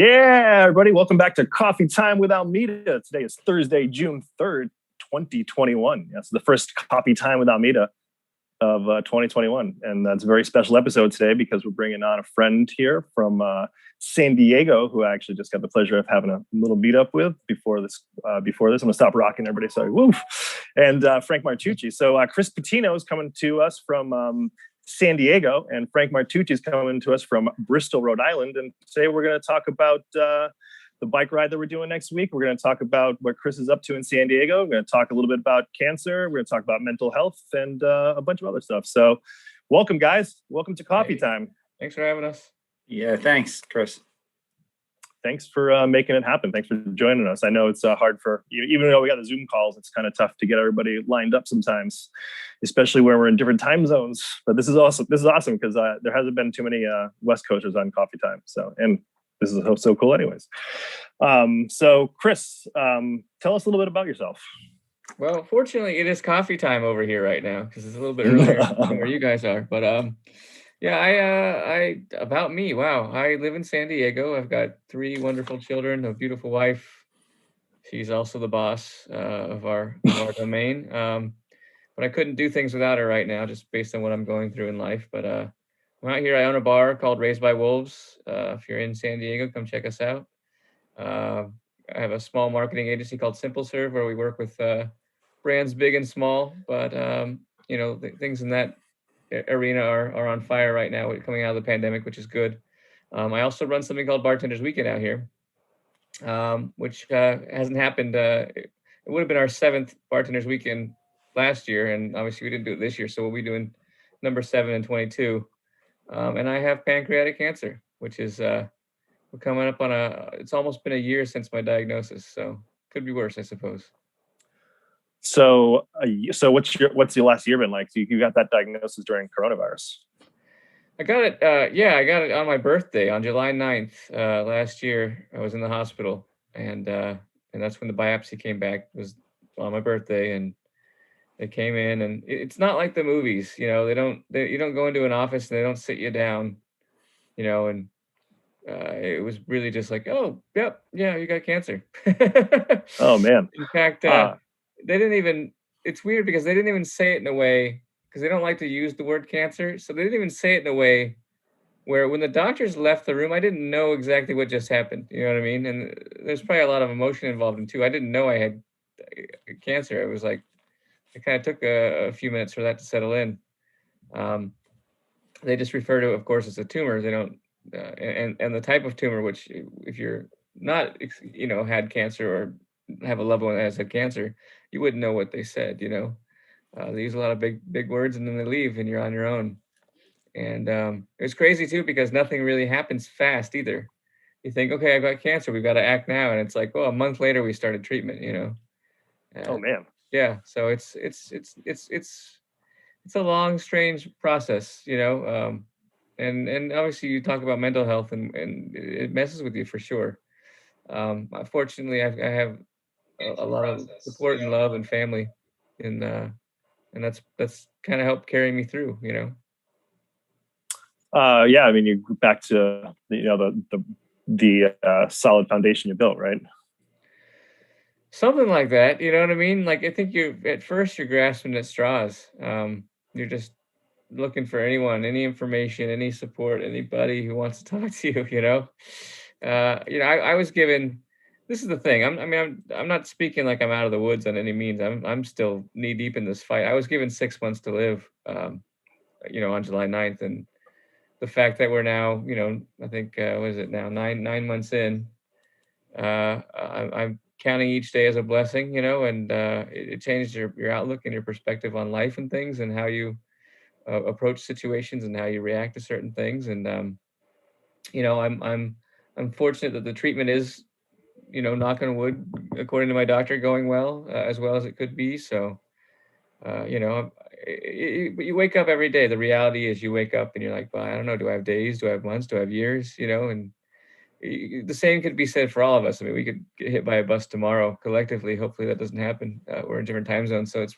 Yeah, everybody, welcome back to Coffee Time with Almeida. Today is Thursday, June 3rd, 2021. That's the first Coffee Time with Almeida of 2021. And that's a very special episode today because we're bringing on a friend here from San Diego who I actually just got the pleasure of having a little meetup with before this. I'm going to stop rocking, everybody. Sorry. Woof. And Frank Martucci. So Chris Patino is coming to us from San Diego, and Frank Martucci is coming to us from Bristol, Rhode Island. And today we're going to talk about the bike ride that we're doing next week. We're going to talk about what Chris is up to in San Diego. We're going to talk a little bit about cancer. We're going to talk about mental health and a bunch of other stuff. So welcome, guys. Welcome to Coffee Time. Thanks for having us. Yeah, thanks, Chris. Thanks for making it happen. Thanks for joining us. I know it's hard for, even though we got the Zoom calls, it's kind of tough to get everybody lined up sometimes, especially where we're in different time zones. But this is awesome. This is awesome because there hasn't been too many West Coasters on Coffee Time. So, and this is so cool anyways. So Chris, tell us a little bit about yourself. Well, fortunately, it is coffee time over here right now because it's a little bit earlier than where you guys are. But yeah, about me. Wow, I live in San Diego. I've got 3 wonderful children, a beautiful wife. She's also the boss of our domain. But I couldn't do things without her right now, just based on what I'm going through in life. But I'm out here. I own a bar called Raised by Wolves. If you're in San Diego, come check us out. I have a small marketing agency called Simple Serve, where we work with brands big and small. But things in that arena are on fire right now, coming out of the pandemic, which is good. I also run something called Bartender's Weekend out here, which hasn't happened. It would have been our 7th Bartender's Weekend last year, and obviously we didn't do it this year, so we'll be doing number 7 and 22. And I have pancreatic cancer, which is we're coming up on it's almost been a year since my diagnosis, so could be worse, I suppose. So what's your last year been like? So you got that diagnosis during coronavirus. I got it. I got it on my birthday on July 9th last year. I was in the hospital, and that's when the biopsy came back. It was on my birthday, and they came in, and it's not like the movies. You don't go into an office and they don't sit you down. And it was really just like, oh, yep, yeah, you got cancer. Oh man. In fact, they didn't even, it's weird because they didn't even say it in a way, because they don't like to use the word cancer. So they didn't even say it in a way where when the doctors left the room, I didn't know exactly what just happened. You know what I mean? And there's probably a lot of emotion involved in too. I didn't know I had cancer. It was like, it kind of took a few minutes for that to settle in. They just refer to it, of course, as a tumor. They don't, and the type of tumor, which if you're not, had cancer or have a loved one that has had cancer, you wouldn't know what they said. They use a lot of big words, and then they leave, and you're on your own. And it's crazy too because nothing really happens fast either. You think, okay, I got cancer, we've got to act now, and it's like, well, a month later we started treatment. Oh man. Yeah, so it's a long, strange process, and obviously you talk about mental health, and it messes with you for sure. Fortunately, I have a lot of support and love and family, and that's kind of helped carry me through. Yeah, I mean, you go back to the solid foundation you built, right? Something like that, you know what I mean? Like, I think at first you're grasping at straws. You're just looking for anyone, any information, any support, anybody who wants to talk to you. I was given. This is the thing. I'm not speaking like I'm out of the woods on any means. I'm still knee deep in this fight. I was given 6 months to live, on July 9th, and the fact that we're now, I think what is it now, 9 months in. I'm counting each day as a blessing, and it changed your outlook and your perspective on life and things, and how you approach situations and how you react to certain things. And I'm fortunate that the treatment is, knock on wood, according to my doctor, going well as it could be. So, you wake up every day. The reality is you wake up and you're like, well, I don't know. Do I have days? Do I have months? Do I have years? And the same could be said for all of us. I mean, we could get hit by a bus tomorrow collectively. Hopefully that doesn't happen. We're in different time zones, so it's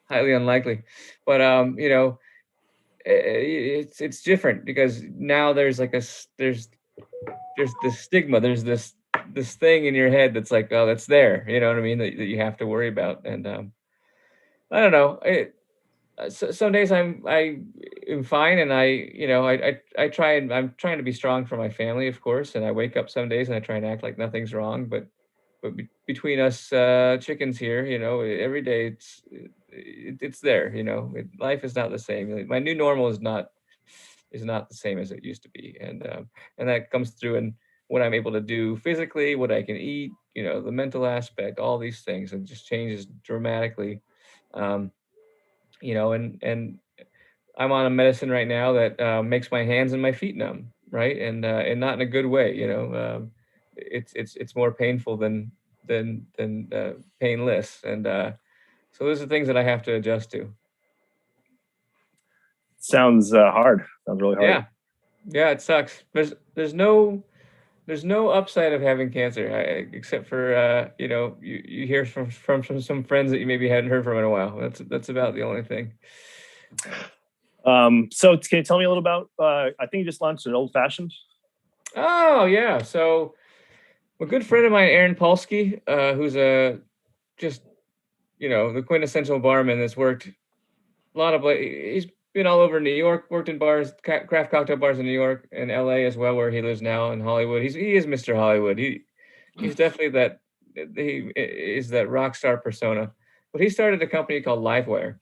highly unlikely. But, it's different because now there's there's this stigma, there's this thing in your head that's like, oh, that's there, you know what I mean, that you have to worry about. And I don't know. Some days I am fine, and I try, and I'm trying to be strong for my family, of course. And I wake up some days and I try and act like nothing's wrong. But between us chickens here, every day it's there. Life is not the same. Like, my new normal is not the same as it used to be, and that comes through in what I'm able to do physically, what I can eat, the mental aspect, all these things, and just changes dramatically. Um, and I'm on a medicine right now that makes my hands and my feet numb, right? And not in a good way. It's more painful than painless, and so those are things that I have to adjust to. Sounds hard. Sounds really hard. Yeah, yeah, it sucks. There's no upside of having cancer, except for you hear from some friends that you maybe hadn't heard from in a while. That's about the only thing. So can you tell me a little about? I think you just launched an old fashioned. Oh yeah, so a good friend of mine, Aaron Pulsky, who's just the quintessential barman that's worked a lot of he's been all over New York, worked in bars, craft cocktail bars in New York and LA as well, where he lives now in Hollywood. He is Mr. Hollywood. He's definitely that. He is that rock star persona. But he started a company called Livewire,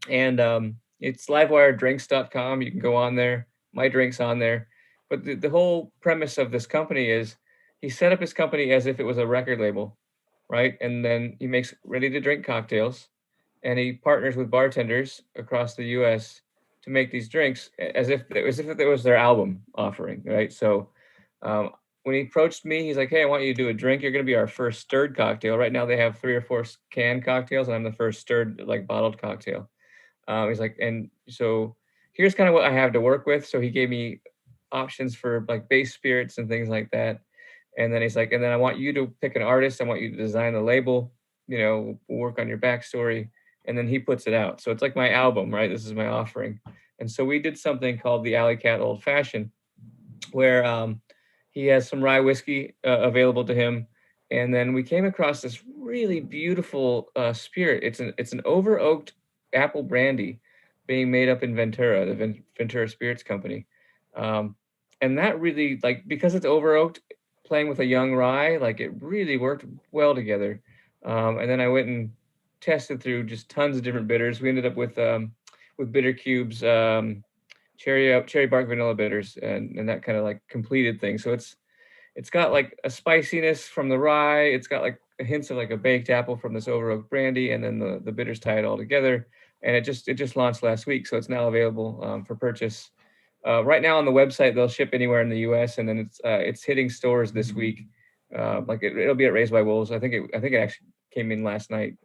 and it's livewiredrinks.com. You can go on there. My drink's on there. But the whole premise of this company is he set up his company as if it was a record label, right? And then he makes ready to drink cocktails, and he partners with bartenders across the U.S. to make these drinks as if it was their album offering, right? So um, when he approached me, he's like, "Hey, I want you to do a drink. You're going to be our first stirred cocktail. Right now, they have 3 or 4 canned cocktails, and I'm the first stirred, like, bottled cocktail." He's like, and so here's kind of what I have to work with. So he gave me options for like base spirits and things like that. And then he's like, and then I want you to pick an artist. I want you to design the label, work on your backstory. And then he puts it out. So it's like my album, right? This is my offering. And so we did something called the Alley Cat Old Fashioned, where he has some rye whiskey available to him. And then we came across this really beautiful spirit. It's an over oaked apple brandy being made up in Ventura, the Ventura Spirits Company. And that really, like, because it's over oaked, playing with a young rye, like, it really worked well together. And then I went and tested through just tons of different bitters. We ended up with bitter cubes, cherry bark vanilla bitters, and that kind of like completed thing. So it's got like a spiciness from the rye. It's got like hints of like a baked apple from this over oak brandy, and then the bitters tie it all together. And it just launched last week, so it's now available for purchase. Right now on the website, they'll ship anywhere in the U.S., and then it's hitting stores this week. Like it'll be at Raised by Wolves. I think it actually came in last night.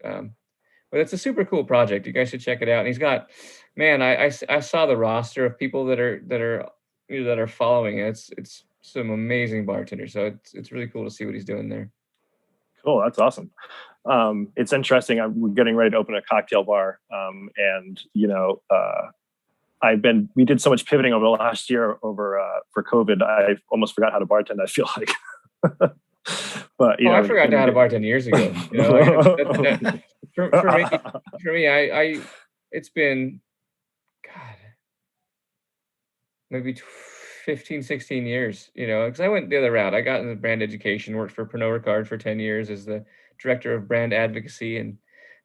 But it's a super cool project. You guys should check it out. And he's got, man, I saw the roster of people that are following it. It's some amazing bartenders. So it's really cool to see what he's doing there. Cool, that's awesome. It's interesting. We're getting ready to open a cocktail bar, and we did so much pivoting over the last year for COVID. I almost forgot how to bartend, I feel like. But I forgot how to bartend years ago. For me, it's been, God, maybe 15, 16 years, because I went the other route. I got into brand education, worked for Pernod Ricard for 10 years as the director of brand advocacy. And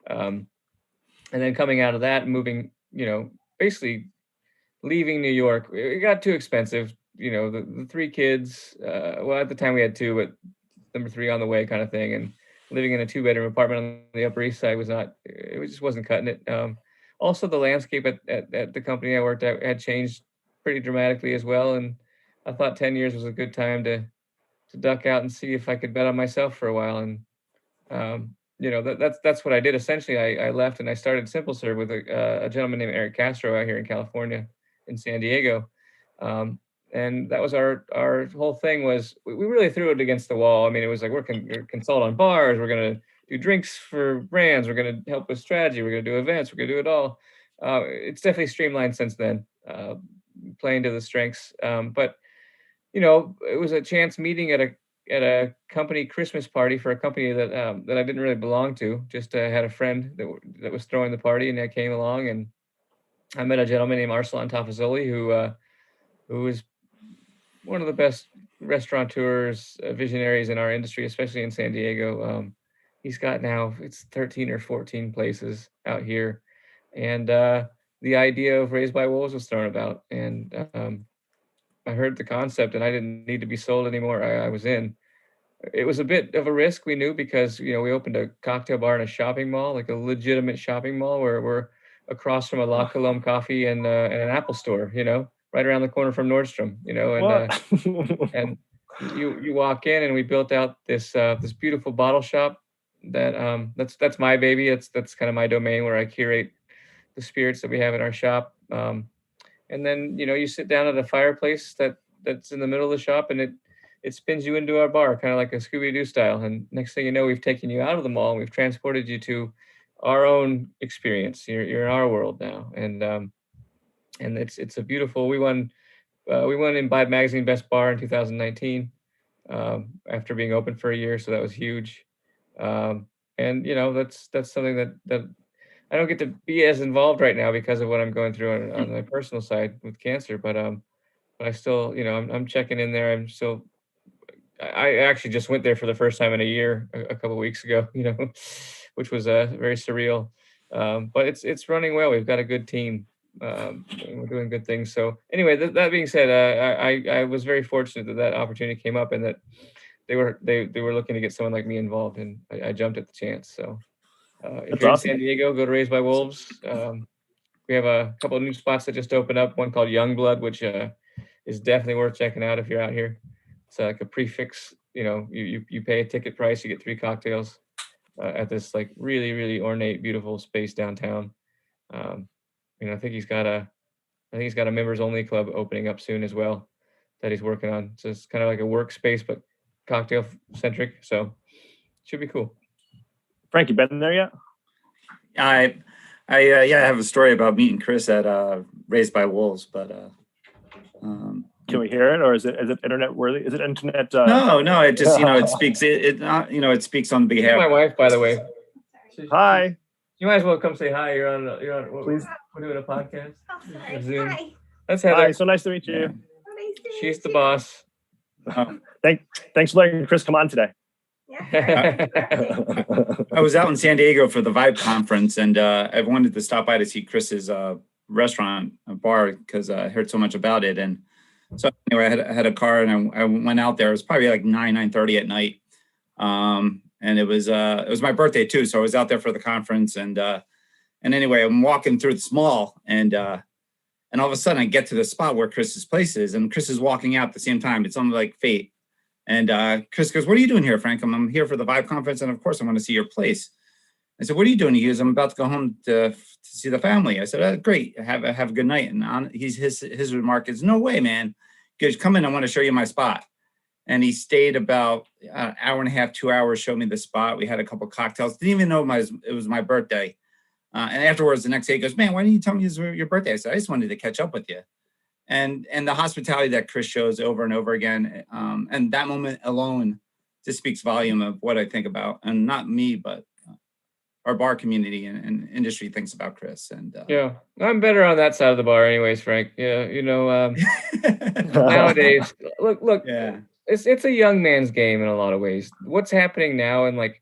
then coming out of that, moving, basically leaving New York, it got too expensive. The 3 kids, well, at the time we had 2, but number 3 on the way kind of thing. And living in a 2-bedroom apartment on the Upper East Side just wasn't cutting it. Also, the landscape at the company I worked at had changed pretty dramatically as well. And I thought 10 years was a good time to duck out and see if I could bet on myself for a while. And, that's what I did. Essentially, I left and I started Simple Serve with a gentleman named Eric Castro out here in California, in San Diego. And that was our whole thing. Was we really threw it against the wall. I mean, it was like, we're consult on bars. We're going to do drinks for brands. We're going to help with strategy. We're going to do events. We're going to do it all. It's definitely streamlined since then, playing to the strengths. But it was a chance meeting at a company Christmas party for a company that I didn't really belong to. Just had a friend that was throwing the party, and I came along, and I met a gentleman named Arsalan Tafazoli who is one of the best restaurateurs, visionaries in our industry, especially in San Diego. He's got now it's 13 or 14 places out here, and the idea of Raised by Wolves was thrown about, and I heard the concept, and I didn't need to be sold anymore. I was in. It was a bit of a risk, we knew, because we opened a cocktail bar in a shopping mall, like a legitimate shopping mall, where we're across from a La Colombe coffee and an Apple store, right around the corner from Nordstrom, What? and you walk in, and we built out this beautiful bottle shop that's my baby. That's kind of my domain, where I curate the spirits that we have in our shop. And then you sit down at a fireplace that's in the middle of the shop, and it spins you into our bar, kind of like a Scooby-Doo style. And next thing you know, we've taken you out of the mall, and we've transported you to our own experience. You're in our world now, and it's a beautiful. We won in Vibe Magazine Best Bar in 2019, after being open for a year, so that was huge. And that's something that I don't get to be as involved right now because of what I'm going through on my personal side with cancer. But I still, I'm checking in there. I actually just went there for the first time in a year a couple of weeks ago, which was very surreal. But it's running well. We've got a good team. And we're doing good things. So anyway, that being said, I was very fortunate that opportunity came up, and that they were looking to get someone like me involved, and I jumped at the chance. So if That's you're in awesome. San Diego, go to Raised by Wolves. We have a couple of new spots that just opened up. One called Youngblood, which is definitely worth checking out if you're out here. It's like a prefix. You pay a ticket price, you get 3 cocktails at this like really really ornate, beautiful space downtown. Um, I think he's got a members only club opening up soon as well that he's working on. So it's kind of like a workspace but cocktail centric. So should be cool. Frank, you been there yet? I have a story about meeting Chris at Raised by Wolves, but can we hear it, or is it internet worthy? Is it internet? No. It just it speaks it speaks on behalf. My wife, by the way. Hi. You might as well come say hi. You're on. Please. We're doing a podcast. Zoom. Hi. That's Heather. Hi. So nice to meet you. Yeah. She's the boss. Thanks for letting Chris come on today. Yeah. I was out in San Diego for the Vibe conference, and I wanted to stop by to see Chris's restaurant bar because I heard so much about it. And so anyway, I had a car, and I went out there. It was probably like 9:30 at night, and it was my birthday too. So I was out there for the conference, and anyway, I'm walking through this mall, and all of a sudden I get to the spot where Chris's place is, and Chris is walking out at the same time. It's almost like fate. And Chris goes, "What are you doing here, Frank?" I'm here for the Vibe conference, and of course I want to see your place. I said, "What are you doing?" He goes, "I'm about to go home to see the family." I said, "Great, have a good night." And his remark is, "No way, man. He goes, come in, I want to show you my spot." And he stayed about an hour and a half, 2 hours, showed me the spot. We had a couple of cocktails. Didn't even know it was my birthday. And afterwards, the next day, he goes, "Man, why didn't you tell me it was your birthday?" I said, "I just wanted to catch up with you." And the hospitality that Chris shows over and over again, and that moment alone just speaks volume of what I think about, and not me, but our bar community and industry thinks about Chris. And yeah, I'm better on that side of the bar, anyways, Frank. Yeah, nowadays, look, yeah, it's a young man's game in a lot of ways. What's happening now, and like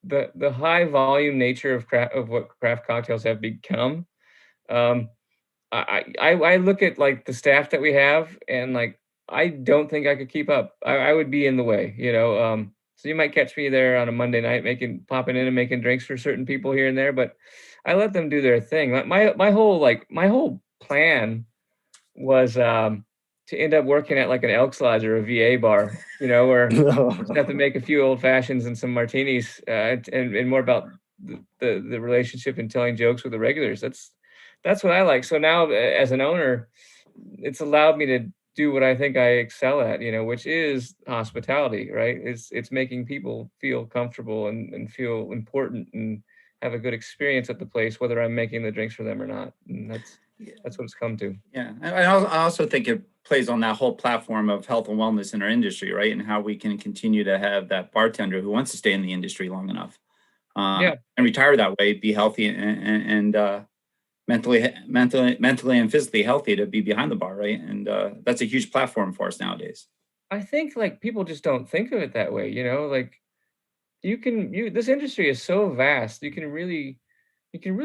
the high volume nature of what craft cocktails have become. I look at like the staff that we have, and like I don't think I could keep up. I would be in the way, So you might catch me there on a Monday night popping in and making drinks for certain people here and there, but I let them do their thing. My whole plan was to end up working at like an Elks Lodge or a VA bar, where you just have to make a few old fashions and some martinis, and more about the relationship and telling jokes with the regulars. That's what I like. So now as an owner, it's allowed me to do what I think I excel at, which is hospitality, right? It's making people feel comfortable and feel important and have a good experience at the place, whether I'm making the drinks for them or not. And that's what it's come to. Yeah. And I also think plays on that whole platform of health and wellness in our industry, right? And how we can continue to have that bartender who wants to stay in the industry long enough and retire that way, be healthy and mentally and physically healthy to be behind the bar, right? And that's a huge platform for us nowadays. I think like people just don't think of it that way, like this industry is so vast. You can really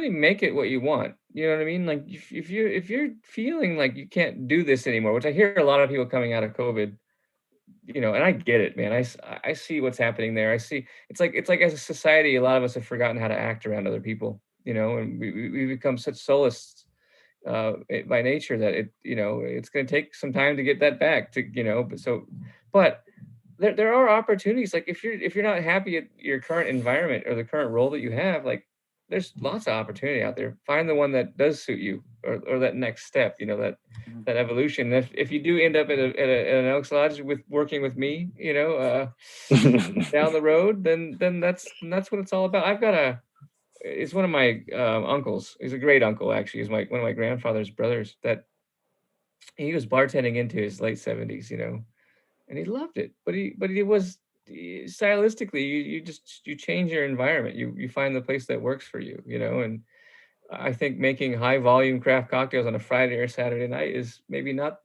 make it what you want. You know what I mean? Like if you're feeling like you can't do this anymore, which I hear a lot of people coming out of COVID, and I get it, man. I see what's happening there. I see it's like as a society, a lot of us have forgotten how to act around other people, and we become such soulists by nature that it's going to take some time to get that back but there are opportunities. Like if you're not happy at your current environment or the current role that you have, like there's lots of opportunity out there. Find the one that does suit you, or that next step, that evolution. If you do end up at an Elks Lodge working with me, down the road, then that's what it's all about. It's one of my uncles. He's a great uncle, actually. He's one of my grandfather's brothers. That he was bartending into his late 70s, and he loved it. But he was stylistically, you change your environment. You find the place that works for you, And I think making high volume craft cocktails on a Friday or Saturday night is maybe not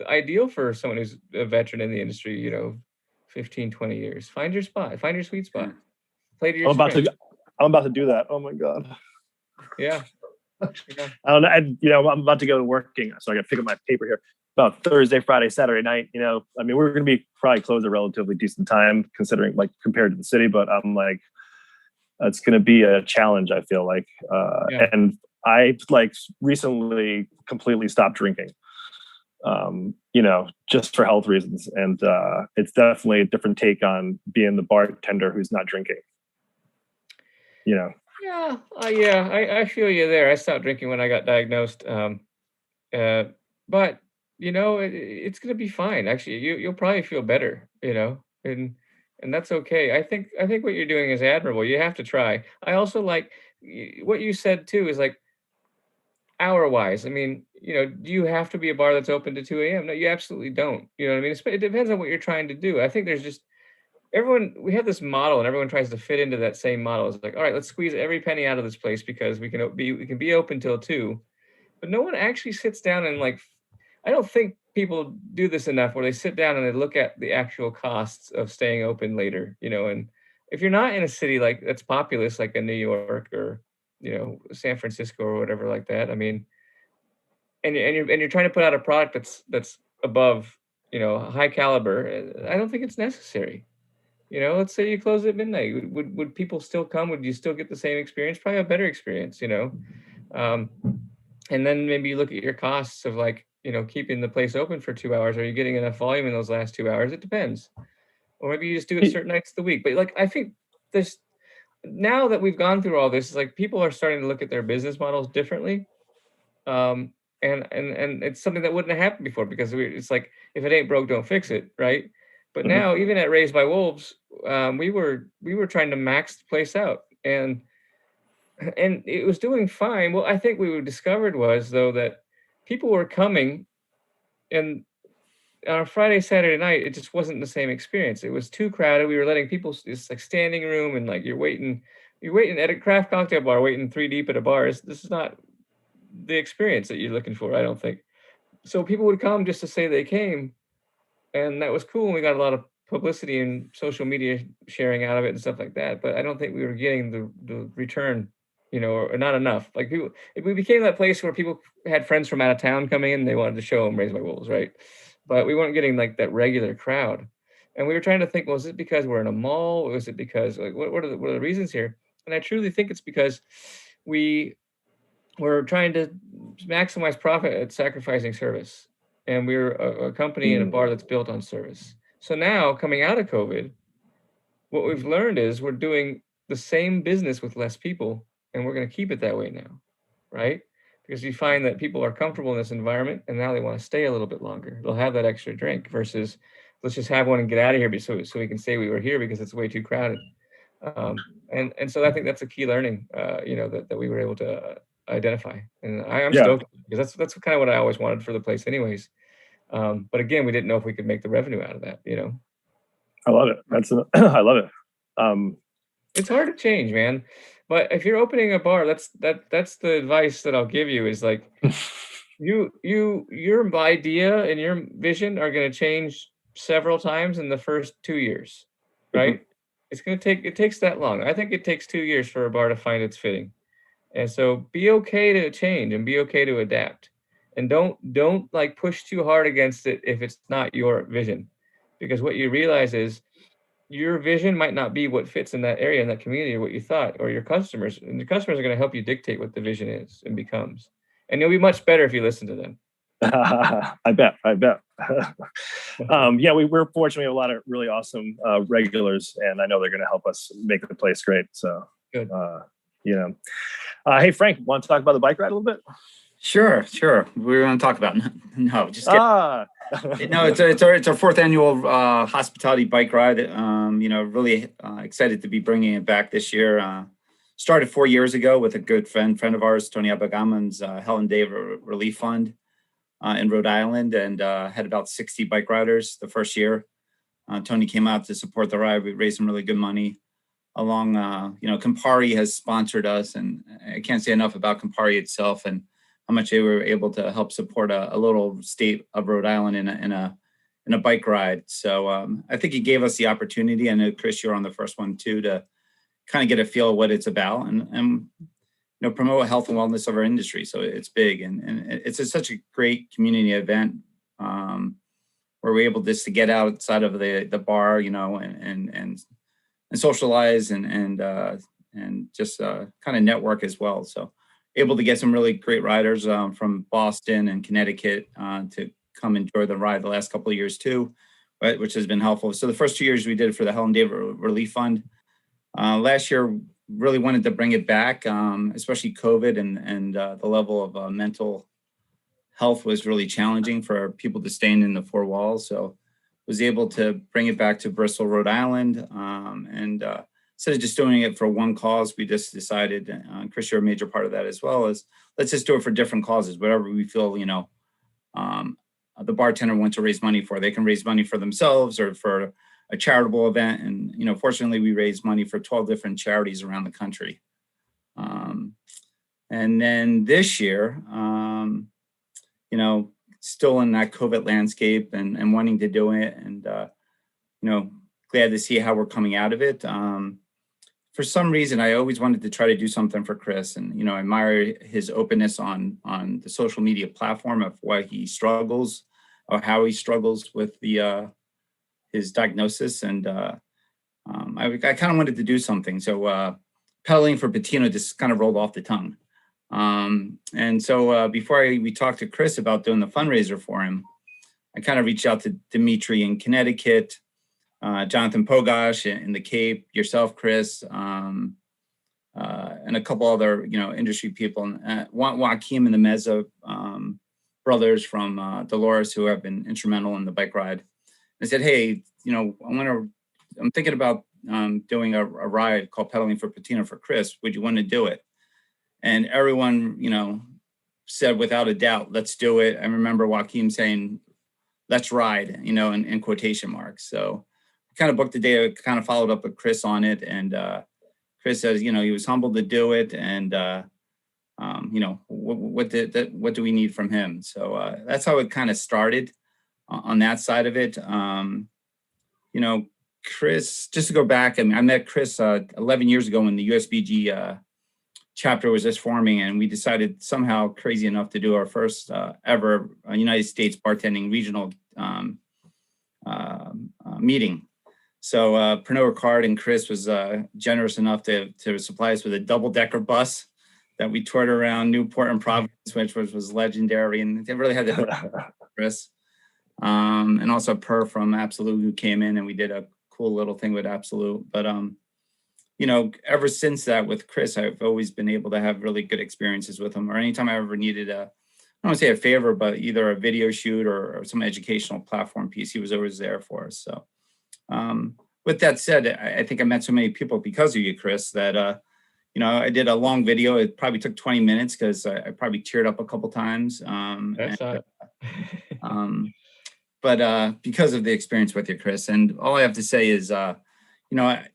ideal for someone who's a veteran in the industry, 15, 20 years. Find your spot. Find your sweet spot. Play to your strengths. I'm about to do that. Oh my God. Yeah. I don't know. I'm about to go working, so I got to pick up my paper here. About Thursday, Friday, Saturday night. I mean, we're going to be probably closed a relatively decent time considering, like, compared to the city. But I'm like, it's going to be a challenge. I feel like, and I recently completely stopped drinking. Just for health reasons, and it's definitely a different take on being the bartender who's not drinking. Yeah, I feel you there. I stopped drinking when I got diagnosed, but it's gonna be fine. Actually, you'll probably feel better, and that's okay. I think what you're doing is admirable. You have to try. I also like what you said too. Is like hour wise. I mean, do you have to be a bar that's open to 2 a.m.? No, you absolutely don't. You know what I mean? It depends on what you're trying to do. I think there's just we have this model and everyone tries to fit into that same model. It's like, all right, let's squeeze every penny out of this place because we can be open till 2. But no one actually sits down and I don't think people do this enough where they sit down and they look at the actual costs of staying open later, and if you're not in a city that's populous, like in New York or, San Francisco or whatever like that. I mean, and you're trying to put out a product that's above, high caliber. I don't think it's necessary. Let's say you close at midnight. Would people still come? Would you still get the same experience? Probably a better experience, and then maybe you look at your costs of keeping the place open for 2 hours. Are you getting enough volume in those last 2 hours? It depends. Or maybe you just do it certain nights of the week. But I think now that we've gone through all this, people are starting to look at their business models differently. And it's something that wouldn't have happened before because it's like, if it ain't broke, don't fix it, right? But now, even at Raised by Wolves, we were trying to max the place out, and it was doing fine. Well, I think what we discovered was, though, that people were coming, and on a Friday, Saturday night, it just wasn't the same experience. It was too crowded. We were letting people, it's like standing room, and you're waiting at a craft cocktail bar, waiting 3 deep at a bar. This is not the experience that you're looking for, I don't think. So people would come just to say they came. And that was cool. And we got a lot of publicity and social media sharing out of it and stuff like that. But I don't think we were getting the return, or not enough. We became that place where people had friends from out of town coming in and they wanted to show them Raised by Wolves, right? But we weren't getting that regular crowd. And we were trying to think, well, is it because we're in a mall? Or is it because what are the reasons here? And I truly think it's because we're trying to maximize profit at sacrificing service. And we're a company and a bar that's built on service. So now, coming out of COVID, what we've learned is we're doing the same business with less people, and we're going to keep it that way now, right? Because you find that people are comfortable in this environment, and now they want to stay a little bit longer. They'll have that extra drink versus let's just have one and get out of here so we can say we were here because it's way too crowded. And so I think that's a key learning, that we were able to identify. And I'm stoked because that's kind of what I always wanted for the place anyways. But again, we didn't know if we could make the revenue out of that, you know. I love it. I love it. It's hard to change, man. But if you're opening a bar, that's the advice that I'll give you is like your idea and your vision are going to change several times in the first 2 years, right? It takes that long. I think it takes 2 years for a bar to find its fitting. And so be okay to change and be okay to adapt. And don't like push too hard against it if it's not your vision. Because what you realize is your vision might not be what fits in that area, in that community, or what you thought, or your customers. And your customers are going to help you dictate what the vision is and becomes. And you'll be much better if you listen to them. I bet. Yeah, we're fortunate. We have a lot of really awesome regulars, and I know they're going to help us make the place great. So, good. Hey, Frank, want to talk about the bike ride a little bit? Sure. We're going to talk about just kidding. No, it's our fourth annual hospitality bike ride. Really excited to be bringing it back this year. Started 4 years ago with a good friend of ours, Tony Abagaman's Helen Day Relief Fund in Rhode Island, and had about 60 bike riders the first year. Tony came out to support the ride. We raised some really good money. Along, Campari has sponsored us, and I can't say enough about Campari itself and how much they were able to help support a little state of Rhode Island in a bike ride. So I think he gave us the opportunity. I know, Chris, you're on the first one too, to kind of get a feel of what it's about and promote health and wellness of our industry. So it's big, and it's such a great community event where we're able just to get outside of the bar, and socialize and just kind of network as well. So able to get some really great riders from Boston and Connecticut to come enjoy the ride the last couple of years too, right, which has been helpful. So the first 2 years we did it for the Helen Day Relief Fund. Last year, really wanted to bring it back, especially COVID and the level of mental health was really challenging for people to stay in the four walls. So was able to bring it back to Bristol, Rhode Island, and instead of just doing it for one cause, we just decided, Chris, you're a major part of that as well, is let's just do it for different causes, whatever we feel, the bartender wants to raise money for. They can raise money for themselves or for a charitable event. And, fortunately, we raised money for 12 different charities around the country. And then this year, still in that COVID landscape and wanting to do it and, glad to see how we're coming out of it. For some reason, I always wanted to try to do something for Chris and, I admire his openness on the social media platform of why he struggles or how he struggles with his diagnosis. And I kind of wanted to do something. So pedaling for Patino just kind of rolled off the tongue. And so before we talked to Chris about doing the fundraiser for him, I kind of reached out to Dimitri in Connecticut, Jonathan Pogash in the Cape, yourself, Chris, and a couple other, industry people, and Joaquim and the Meza brothers from Dolores, who have been instrumental in the bike ride. I said, hey, I'm thinking about doing a ride called Pedaling for Patino for Chris. Would you want to do it? And everyone, said without a doubt, let's do it. I remember Joaquim saying, let's ride, in quotation marks. So kind of booked the day. I kind of followed up with Chris on it. And Chris says, he was humbled to do it. And, what do we need from him? So that's how it kind of started on that side of it. Chris, just to go back, I met Chris 11 years ago when the USBG chapter was just forming, and we decided somehow crazy enough to do our first ever United States bartending regional meeting. So Pernod Ricard and Chris was generous enough to supply us with a double-decker bus that we toured around Newport and Providence, which was legendary, and they really had to Chris. And also Per from Absolute, who came in, and we did a cool little thing with Absolute. But ever since that with Chris, I've always been able to have really good experiences with him. Or anytime I ever needed I don't want to say a favor, but either a video shoot or some educational platform piece, he was always there for us. So with that said, I think I met so many people because of you, Chris, that I did a long video. It probably took 20 minutes because I probably teared up a couple times. but because of the experience with you, Chris, and all I have to say is,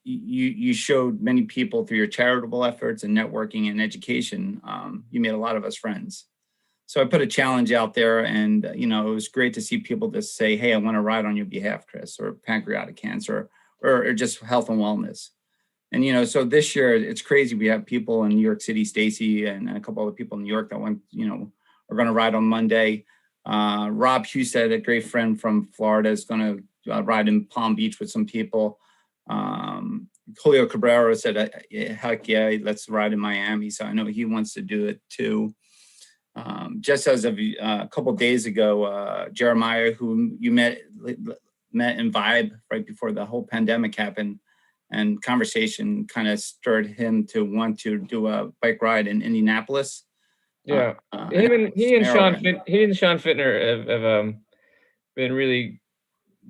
you showed many people through your charitable efforts and networking and education. You made a lot of us friends. So I put a challenge out there, and it was great to see people just say, "Hey, I want to ride on your behalf, Chris," or pancreatic cancer, or just health and wellness. And so this year it's crazy. We have people in New York City, Stacy, and a couple other people in New York that went, are going to ride on Monday. Rob Husted, a great friend from Florida, is going to ride in Palm Beach with some people. Julio Cabrera said, "Heck yeah, let's ride in Miami." So I know he wants to do it too. Just as of a couple of days ago, Jeremiah, who you met in Vibe right before the whole pandemic happened, and conversation kind of stirred him to want to do a bike ride in Indianapolis. Yeah, he and Sean Fittner have been really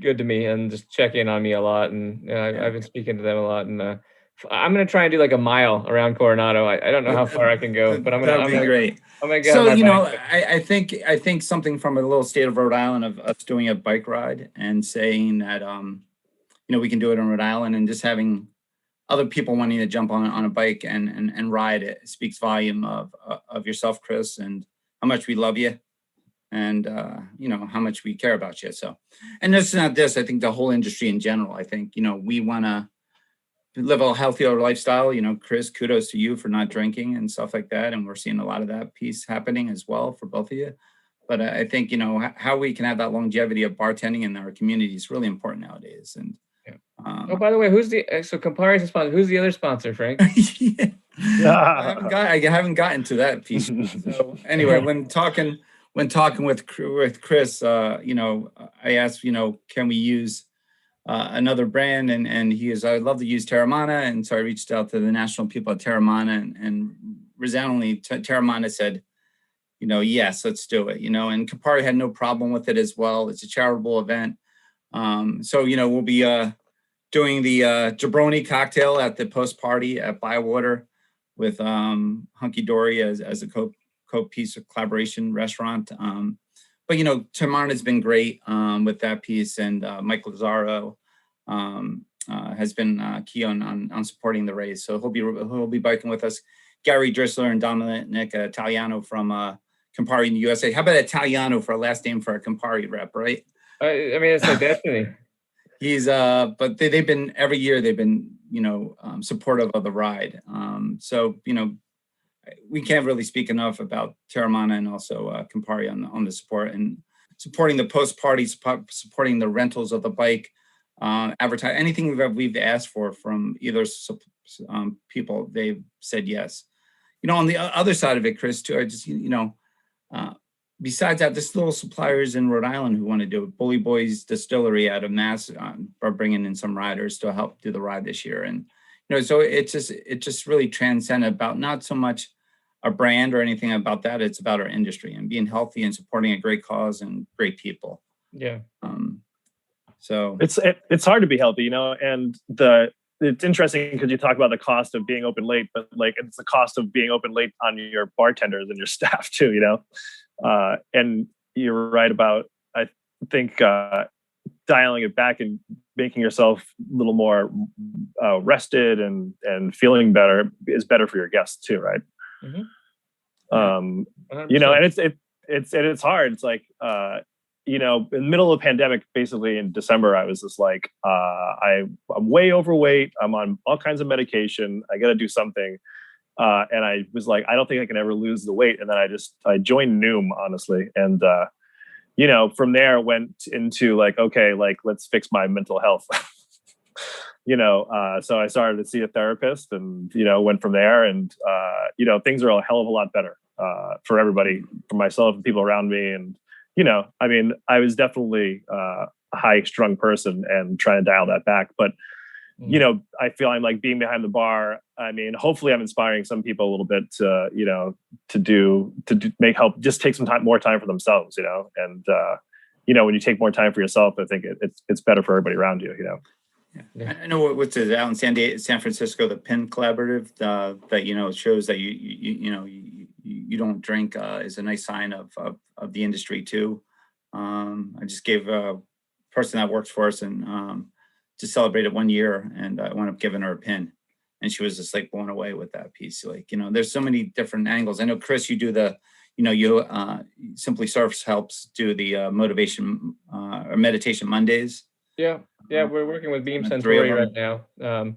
good to me and just check in on me a lot, and I've been speaking to them a lot, and I'm gonna try and do like a mile around Coronado. I don't know how far I can go, but I'm gonna great. I'm gonna So I think something from a little state of Rhode Island of us doing a bike ride and saying that we can do it in Rhode Island, and just having other people wanting to jump on a bike and ride it speaks volume of yourself, Chris, and how much we love you, and how much we care about you. So, and this is not this. I think the whole industry in general. I think we want to live a healthier lifestyle. Chris, kudos to you for not drinking and stuff like that, and we're seeing a lot of that piece happening as well for both of you. But I think how we can have that longevity of bartending in our community is really important nowadays. And oh, by the way, who's the Campari's sponsor? Who's the other sponsor, Frank? I haven't gotten to that piece. So anyway, when talking with Chris, I asked, can we use another brand, and he is, I'd love to use Terramana, and so I reached out to the national people at Terramana, and resoundingly, Terramana said, yes, let's do it. And Campari had no problem with it as well. It's a charitable event, so we'll be doing the Jabroni cocktail at the post party at Bywater with Hunky Dory as a co-piece of collaboration restaurant. But Terramana has been great with that piece, and Mike Lazaro has been key on supporting the race. So he'll be biking with us. Gary Drissler and Dominic Italiano from Campari in the USA. How about Italiano for a last name for a Campari rep, right? I mean, it's like destiny. He's but they've been every year they've been supportive of the ride. So we can't really speak enough about Terramana and also Campari on the support and supporting the post party, supporting the rentals of the bike, advertise anything we've asked for from either people. They've said yes. On the other side of it, Chris, too, I just besides that, there's little suppliers in Rhode Island who want to do it. Bully Boys Distillery out of Mass are bringing in some riders to help do the ride this year. And, so it just really transcended about not so much a brand or anything about that. It's about our industry and being healthy and supporting a great cause and great people. Yeah. So it's hard to be healthy, and it's interesting because you talk about the cost of being open late, but it's the cost of being open late on your bartenders and your staff too, and you're right about, I think, dialing it back and making yourself a little more rested and feeling better is better for your guests too, right? Mm-hmm. And it's hard. It's like, in the middle of the pandemic, basically in December, I was just like, I'm way overweight. I'm on all kinds of medication. I got to do something. And I was like, I don't think I can ever lose the weight. And then I joined Noom, honestly. And, from there went into okay, let's fix my mental health. So I started to see a therapist and, went from there, and, things are a hell of a lot better for everybody, for myself and people around me. And, I was definitely a high strung person and trying to dial that back. But, I feel I'm like being behind the bar. Hopefully I'm inspiring some people a little bit to, to make help, just take some more time for themselves, and, when you take more time for yourself, I think it's better for everybody around you, Yeah. I know what's it out in San Francisco, the PIN Collaborative that shows that you don't drink is a nice sign of the industry too. I just gave person that works for us, and just celebrated 1 year, and I wound up giving her a pin, and she was just like blown away with that piece. Like, there's so many different angles. I know, Chris, you do the, you Simply Surfs helps do the motivation or meditation Mondays. Yeah, we're working with Beam the three of Centauri right them. now.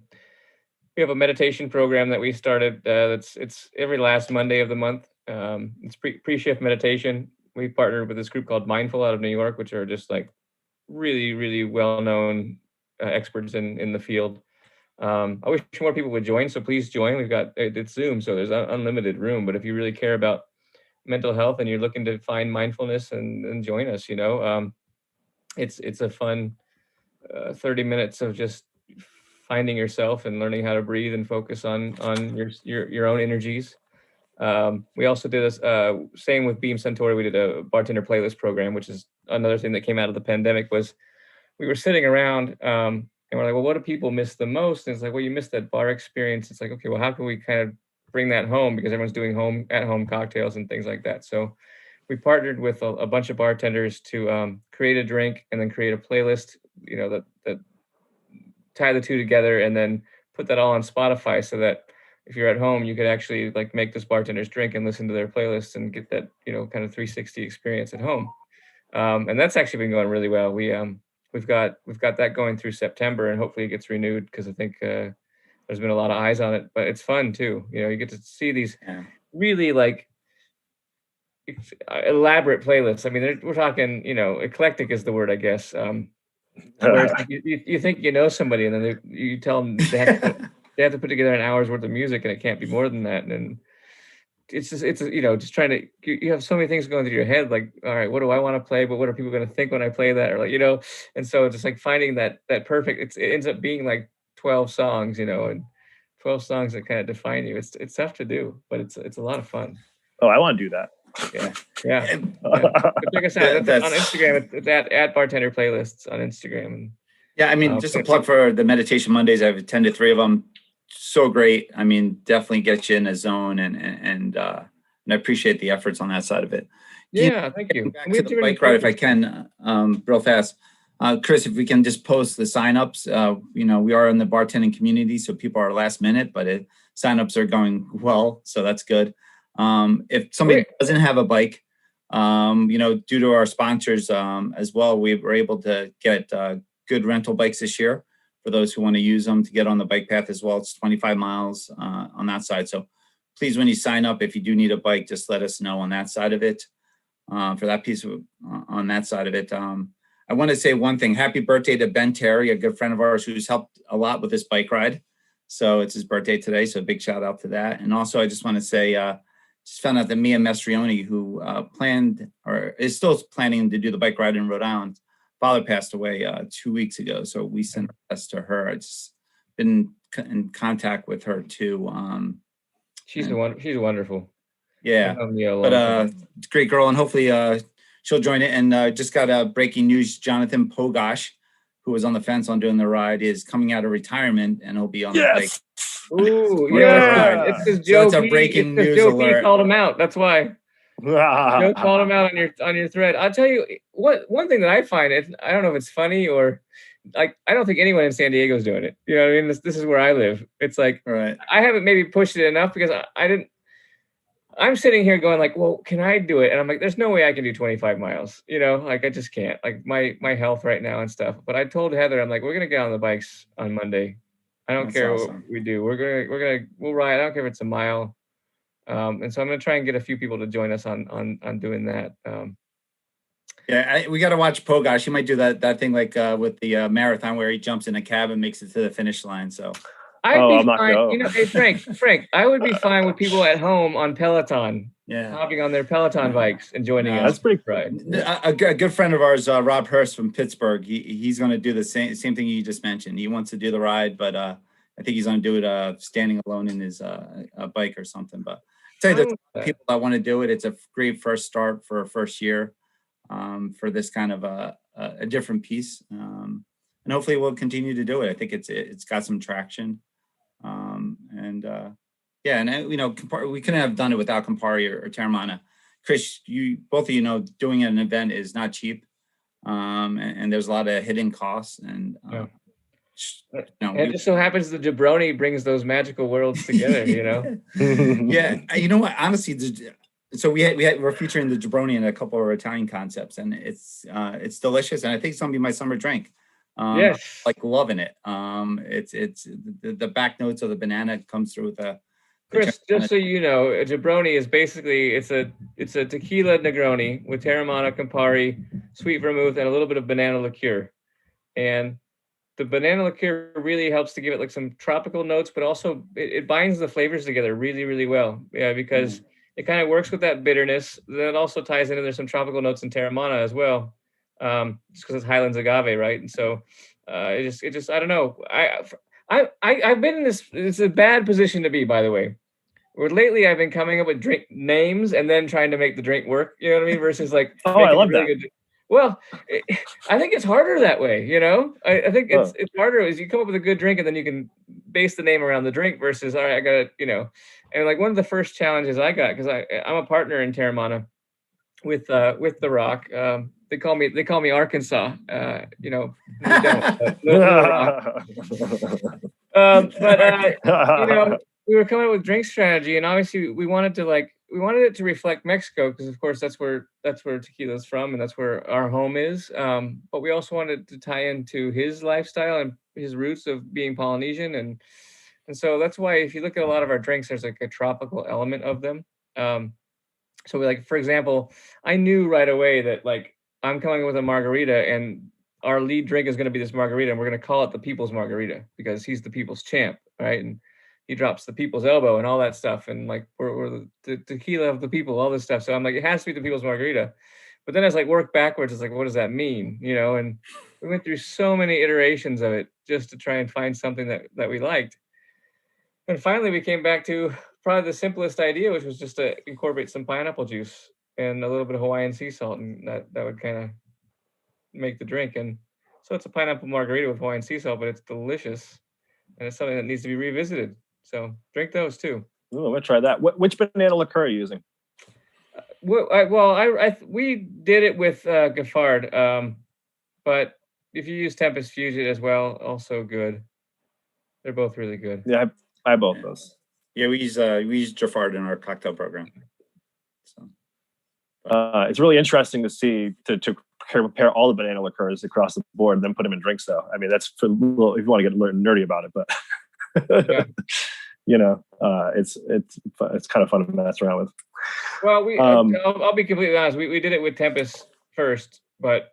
We have a meditation program that we started. It's every last Monday of the month. It's pre-shift meditation. We partnered with this group called Mindful out of New York, which are just like really, really well-known experts in the field. I wish more people would join, so please join. It's Zoom, so there's unlimited room. But if you really care about mental health and you're looking to find mindfulness, and join us, it's a fun 30 minutes of just finding yourself and learning how to breathe and focus on your own energies. We also did this same with Beam Centauri. We did a bartender playlist program, which is another thing that came out of the pandemic. Was we were sitting around and we're like, well, what do people miss the most? And it's like, well, you missed that bar experience. It's like, okay, well, how can we kind of bring that home, because everyone's doing at-home cocktails and things like that. So we partnered with a bunch of bartenders to create a drink and then create a playlist, that tie the two together, and then put that all on Spotify, so that if you're at home, you could actually like make this bartender's drink and listen to their playlist and get that, kind of 360 experience at home. And that's actually been going really well. We've got that going through September, and hopefully it gets renewed, because I think there's been a lot of eyes on it, but it's fun too. You get to see these really like elaborate playlists. I mean, we're talking, eclectic is the word, I guess. Where it's like you think you know somebody, and then you tell them they have to put together an hour's worth of music, and it can't be more than that. And it's just trying to, you have so many things going through your head, like, all right, what do I want to play, but what are people going to think when I play that, or like, and so just like finding that perfect, it ends up being like 12 songs, and 12 songs that kind of define you. It's tough to do, but it's a lot of fun. Oh, I want to do that. Yeah. Check us out. That's on Instagram. It's at Bartender Playlists on Instagram. Yeah, I mean, just a plug for the Meditation Mondays. I've attended 3 of them. So great. I mean, definitely get you in a zone, and I appreciate the efforts on that side of it. Yeah, thank you. Back to the bike ride, if I can, real fast. Chris, if we can just post the signups. We are in the bartending community, so people are last minute, but signups are going well, so that's good. If somebody doesn't have a bike, due to our sponsors as well, we were able to get good rental bikes this year for those who want to use them to get on the bike path as well. It's 25 miles on that side. So please, when you sign up, if you do need a bike, just let us know on that side of it. For that piece on that side of it. I want to say one thing. Happy birthday to Ben Terry, a good friend of ours who's helped a lot with this bike ride. So it's his birthday today. So a big shout out to that. And also, I just want to say, just found out that Mia Mestrioni, who planned or is still planning to do the bike ride in Rhode Island, father passed away 2 weeks ago. So we sent us to her. I've just been in contact with her too. She's wonderful. Yeah, but great girl, and hopefully she'll join it. And just got breaking news: Jonathan Pogosh, who was on the fence on doing the ride, is coming out of retirement, and he'll be on the bike. Ooh, yeah! It's because Joe. That's a breaking news Joe alert. Called him out. That's why. Joe called him out on your thread. I'll tell you what. One thing that I find, I don't know if it's funny or like, I don't think anyone in San Diego is doing it. You know what I mean? This is where I live. It's like, right. I haven't maybe pushed it enough because I didn't. I'm sitting here going like, well, can I do it? And I'm like, there's no way I can do 25 miles. Like I just can't. Like my health right now and stuff. But I told Heather, I'm like, we're gonna get on the bikes on Monday. I don't care what we do. We'll ride. I don't care if it's a mile. And so I'm gonna try and get a few people to join us on doing that. We got to watch Pogosh. He might do that thing like with the marathon where he jumps in a cab and makes it to the finish line. So. I'm fine. Hey Frank, I would be fine with people at home on Peloton, hopping on their Peloton bikes and joining us. That's pretty right. A good friend of ours, Rob Hurst from Pittsburgh. He's going to do the same thing you just mentioned. He wants to do the ride, but I think he's going to do it standing alone in his bike or something. But I'll tell you, there's people that want to do it. It's a great first start for a first year for this kind of a different piece, and hopefully we'll continue to do it. I think it's got some traction. We couldn't have done it without Campari or Terramana. Chris, both of you know, doing an event is not cheap. and there's a lot of hidden costs. And and it just so happens the jabroni brings those magical worlds together, you know. Yeah, you know what? Honestly, so we're featuring the jabroni in a couple of our Italian concepts, and it's delicious, and I think it's gonna be my summer drink. Yes, like loving it. It's the back notes of the banana comes through with the Chris, just so you know, a jabroni is basically it's a tequila Negroni with Terramana, Campari, sweet vermouth, and a little bit of banana liqueur. And the banana liqueur really helps to give it like some tropical notes, but also it binds the flavors together really, really well. Yeah, because it kind of works with that bitterness. That also ties into there's some tropical notes in Terramana as well, just because it's Highlands agave, right? And so it just I don't know. I've been in this. It's a bad position to be, by the way. Where lately I've been coming up with drink names and then trying to make the drink work. You know what I mean? Versus like, I love that. Good. Well, I think it's harder that way. You know, I think it's harder is you come up with a good drink and then you can base the name around the drink versus all right, I got to, you know, and like one of the first challenges I got because I'm a partner in Terramana with The Rock. They call me Arkansas. You know, we don't. Little Rock. You know. We were coming up with drink strategy, and obviously we wanted it to reflect Mexico because, of course, that's where tequila's from, and that's where our home is. But we also wanted to tie into his lifestyle and his roots of being Polynesian, and so that's why if you look at a lot of our drinks, there's like a tropical element of them. So we like, for example, I knew right away that like I'm coming up with a margarita, and our lead drink is going to be this margarita, and we're going to call it the People's Margarita because he's the people's champ, right? And he drops the people's elbow and all that stuff. And like, we're the tequila of the people, all this stuff. So I'm like, it has to be the people's margarita. But then as like work backwards, it's like, what does that mean? You know, and we went through so many iterations of it just to try and find something that we liked. And finally we came back to probably the simplest idea, which was just to incorporate some pineapple juice and a little bit of Hawaiian sea salt. And that would kind of make the drink. And so it's a pineapple margarita with Hawaiian sea salt, but it's delicious. And it's something that needs to be revisited. So drink those too. Ooh, I'm gonna try that. Which banana liqueur are you using? We did it with Giffard, but if you use Tempest Fusion as well, also good. They're both really good. Yeah, I have both those. Yeah, we use Giffard in our cocktail program. So it's really interesting to see to compare all the banana liqueurs across the board and then put them in drinks. Though I mean, that's for if you want to get nerdy about it, but. Yeah. You know, it's kind of fun to mess around with. Well, I'll be completely honest. We did it with Tempest first, but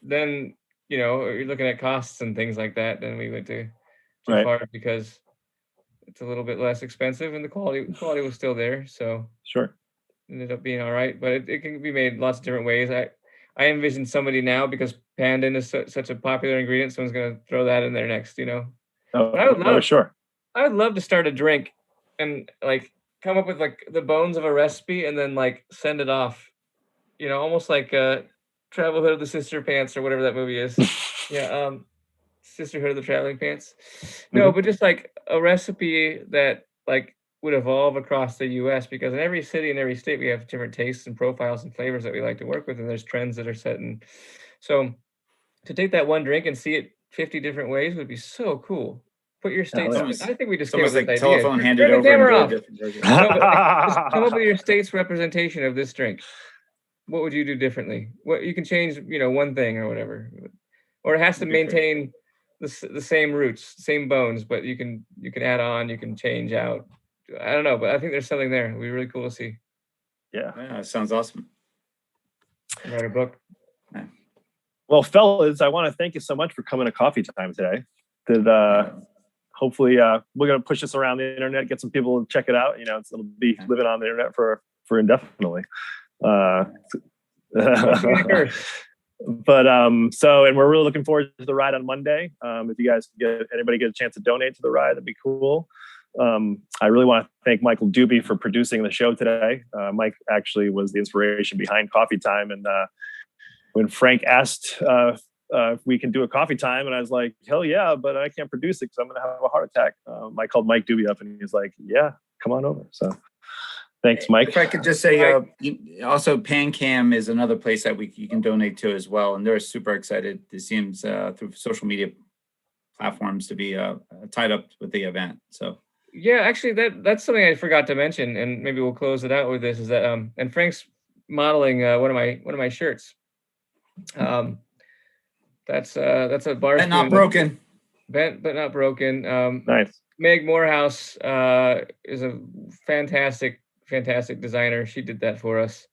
then you know you're looking at costs and things like that. Then we went to Giffard because it's a little bit less expensive and the quality was still there. So sure, it ended up being all right. But it can be made lots of different ways. I envision somebody now because pandan is such a popular ingredient. Someone's gonna throw that in there next. You know. I would love to start a drink and like come up with like the bones of a recipe and then like send it off, you know, almost like Travelhood of the Sister Pants or whatever that movie is. Yeah, Sisterhood of the Traveling Pants. No, but just like a recipe that like would evolve across the U.S. because in every city and every state we have different tastes and profiles and flavors that we like to work with, and there's trends that are set. And so to take that one drink and see it 50 different ways would be so cool. Put your states. I think we just came up with like telephone handed over. Just come up with your state's representation of this drink. What would you do differently? What you can change, you know, one thing or whatever, or it has to maintain the same roots, same bones, but you can add on, you can change out. I don't know, but I think there's something there. It'd be really cool to see. Yeah, sounds awesome. Write a book. Well, fellas, I want to thank you so much for coming to Coffee Time today. Hopefully, we're going to push this around the internet, get some people to check it out. You know, it'll be living on the internet for indefinitely. But and we're really looking forward to the ride on Monday. If you guys get a chance to donate to the ride, that'd be cool. I really want to thank Michael Doobie for producing the show today. Mike actually was the inspiration behind Coffee Time, and when Frank asked if we can do a coffee time, and I was like, hell yeah, but I can't produce it because I'm going to have a heart attack. I called Mike Doobie up, and he's like, yeah, come on over. So Thanks, Mike. If I could just say, also PanCam is another place that you can donate to as well, and they're super excited. It seems through social media platforms to be tied up with the event. So yeah, actually, that's something I forgot to mention, and maybe we'll close it out with this. Is that and Frank's modeling one of my shirts. That's a bar. And not broken. Bent but not broken. Nice. Meg Morehouse is a fantastic designer. She did that for us.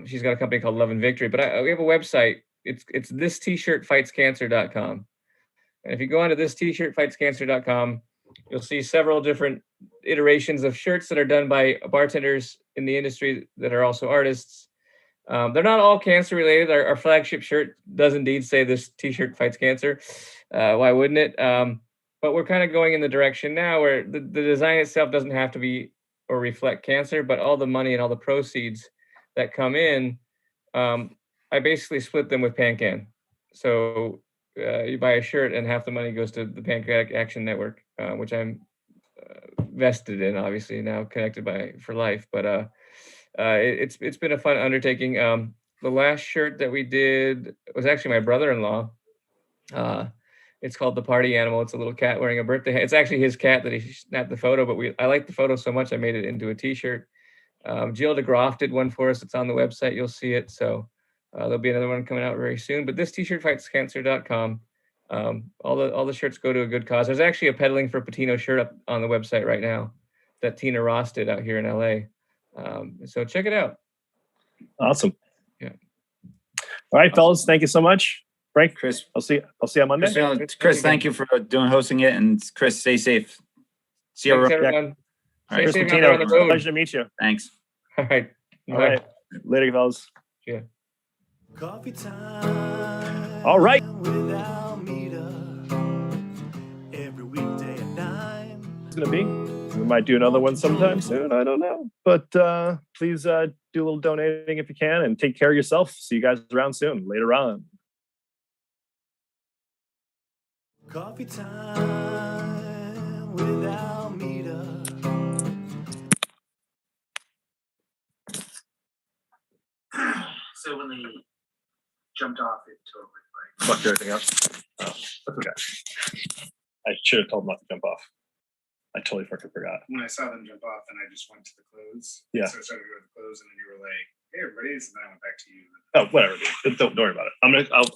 She's got a company called Love and Victory, but we have a website. It's thistshirtfightscancer.com. And if you go onto thistshirtfightscancer.com, you'll see several different iterations of shirts that are done by bartenders in the industry that are also artists. They're not all cancer related. Our flagship shirt does indeed say "This T-shirt fights cancer." Why wouldn't it? But we're kind of going in the direction now where the design itself doesn't have to be or reflect cancer, but all the money and all the proceeds that come in, I basically split them with PanCan. So you buy a shirt and half the money goes to the Pancreatic Action Network, which I'm vested in, obviously now connected for life. But it's been a fun undertaking. The last shirt that we did was actually my brother-in-law. It's called The Party Animal. It's a little cat wearing a birthday hat. It's actually his cat that he snapped the photo, but I like the photo so much I made it into a t-shirt. Jill DeGroff did one for us. It's on the website. You'll see it. So there'll be another one coming out very soon. But this t-shirtfightscancer.com. All the shirts go to a good cause. There's actually a Peddling for Patino shirt up on the website right now that Tina Ross did out here in LA. So check it out. Awesome. Yeah. All right, fellas. Thank you so much. Frank, Chris, I'll see you on Monday. Chris, thank you for hosting it, and Chris, stay safe. See you Thanks, around. everyone. All right. Chris Stay safe Patino, out there on the road. pleasure to meet you. Thanks. All right. All right. Later, fellas. Yeah. Coffee time. All right. With Almeida. Every weekday at 9. It's going to be. We might do another one sometime soon. I don't know. But please do a little donating if you can, and take care of yourself. See you guys around soon. Later on. Coffee time with Almeida. So when they jumped off, it totally Fucked everything up. Oh, that's okay. I should have told them not to jump off. I totally fucking forgot. when I saw them jump off, then I just went to the clothes. Yeah. So I started to go to the clothes, and then you were like, "Hey, everybody!" And then I went back to you. Oh, whatever. Don't worry about it.